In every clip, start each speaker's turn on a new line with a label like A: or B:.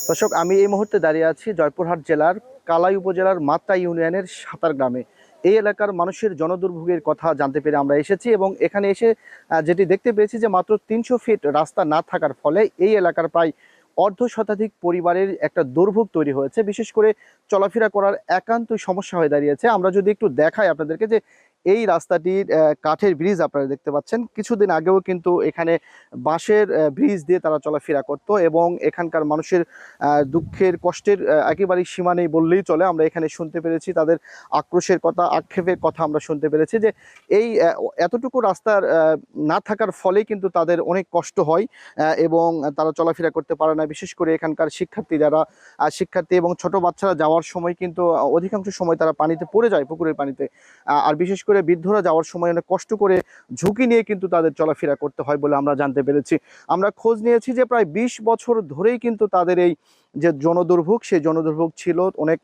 A: দর্শক, আমি এই মুহূর্তে দাঁড়িয়ে আছি জয়পুরহাট জেলার কালাই উপজেলার মাত্রা ইউনিয়নের সাতার গ্রামে। এই এলাকার মানুষের জনদুর্ভোগের কথা জানতে পেরে আমরা এসেছি এবং এখানে এসে যেটি দেখতে পেয়েছি যে মাত্র ৩০০ ফিট রাস্তা না থাকার ফলে এই এলাকার প্রায় অর্ধ শতাধিক পরিবারের একটা দুর্ভোগ তৈরি হয়েছে। বিশেষ করে চলাফেরা করার একান্তই সমস্যা হয়ে দাঁড়িয়েছে। আমরা যদি একটু দেখাই আপনাদেরকে যে এই রাস্তাটির কাঠের ব্রিজ আপনারা দেখতে পাচ্ছেন। কিছুদিন আগেও কিন্তু এখানে বাঁশের ব্রিজ দিয়ে তারা চলাফেরা করত এবং এখানকার মানুষের দুঃখের কষ্টের একেবারেই সীমা নেই বললেই চলে। আমরা এখানে শুনতে পেরেছি তাদের আক্রোশের কথা, আক্ষেপের কথা আমরা শুনতে পেরেছি যে এই এতটুকু রাস্তার না থাকার ফলে কিন্তু তাদের অনেক কষ্ট হয় এবং তারা চলাফেরা করতে পারে না। বিশেষ করে এখানকার শিক্ষার্থী যারা শিক্ষার্থী এবং ছোট বাচ্চারা যাওয়ার সময় কিন্তু অধিকাংশ সময় তারা পানিতে পড়ে যায়, পুকুরের পানিতে। আর বিশেষ করে বৃদ্ধরা যাওয়ার সময় অনেক কষ্ট করে ঝুঁকি নিয়ে কিন্তু তাদের চলাফেরা করতে হয় বলে আমরা জানতে পেরেছি। আমরা খোঁজ নিয়েছি যে প্রায় ২০ বছর ধরেই কিন্তু তাদের এই যে জনদুর্ভোগ, সেই জনদুর্ভোগ ছিল। অনেক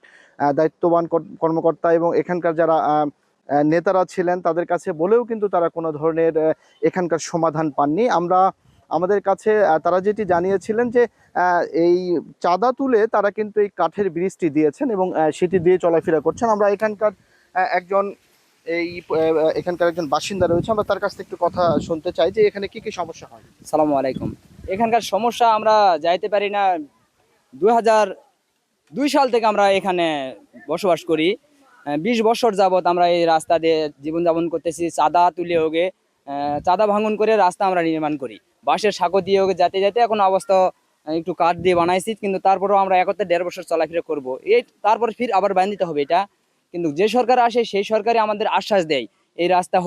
A: দায়িত্ববান কর্মকর্তা এবং এখানকার যারা নেতারা ছিলেন তাদের কাছে বলেও কিন্তু তারা কোনো ধরনের এখানকার সমাধান পাননি। আমাদের কাছে তারা যেটি জানিয়েছিলেন যে এই চাঁদা তুলে তারা কিন্তু এই কাঠের ব্রিজটি দিয়েছেন এবং সেটি দিয়ে চলাফেরা করছেন। আমরা এখানকার একজন এখানকার একজন বাসিন্দা রয়েছে, আমরা তার কাছ থেকে একটু কথা শুনতে চাই যে এখানে কি কি সমস্যা হয়।
B: সালামু আলাইকুম। এখানকার সমস্যা, আমরা যাইতে পারি না। 2002 সাল থেকে আমরা এখানে বসবাস করি। 20 বছর যাবত আমরা এই রাস্তা দিয়ে জীবনযাপন করতেছি। চাঁদা তুলে হোগে, চাঁদা ভাঙন করে রাস্তা আমরা নির্মাণ করি। বাঁশের সাঁকো দিয়ে হোগে যেতে যেতে এখন অবস্থা একটু কাঠ দিয়ে বানাইছি, কিন্তু তারপরেও আমরা একত্রে 1.5 বছর চলাফেরা করবো। এই তারপর ফির আবার বাঁধিতে হবে এটা। কিন্তু যে সরকার আসে সেই সরকারই আমাদের আশ্বাস দেয় এই রাস্তা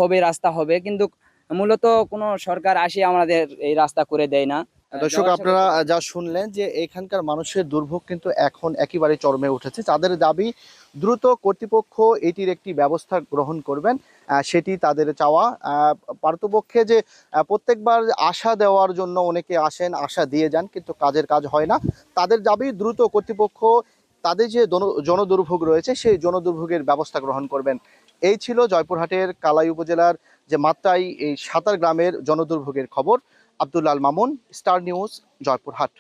B: হবে, কিন্তু মূলত কোনো সরকার আসে আমাদের এই রাস্তা করে দেয় না।
A: দর্শক, আপনারা যা শুনলেন যে এখানকার মানুষের দুর্ভোগ কিন্তু এখন একেবারে চরমে উঠেছে। তাদের দাবি দ্রুত কর্তৃপক্ষ এটির একটি ব্যবস্থা গ্রহণ করবেন, সেটি তাদের চাওয়া। পারতপক্ষে যে প্রত্যেকবার আশা দেওয়ার জন্য অনেকে আসেন, আশা দিয়ে যান, কিন্তু কাজ হয় না। তাদের দাবি দ্রুত কর্তৃপক্ষ তাদের যে জনদুর্ভোগ রয়েছে সেই জনদুর্ভোগের ব্যবস্থা গ্রহণ করবেন। এই ছিল জয়পুরহাটের কালাই উপজেলার যে মাত্রাই এই সাতার গ্রামের জনদুর্ভোগের খবর। Abdul Al Mamun, star news, Joypurhat.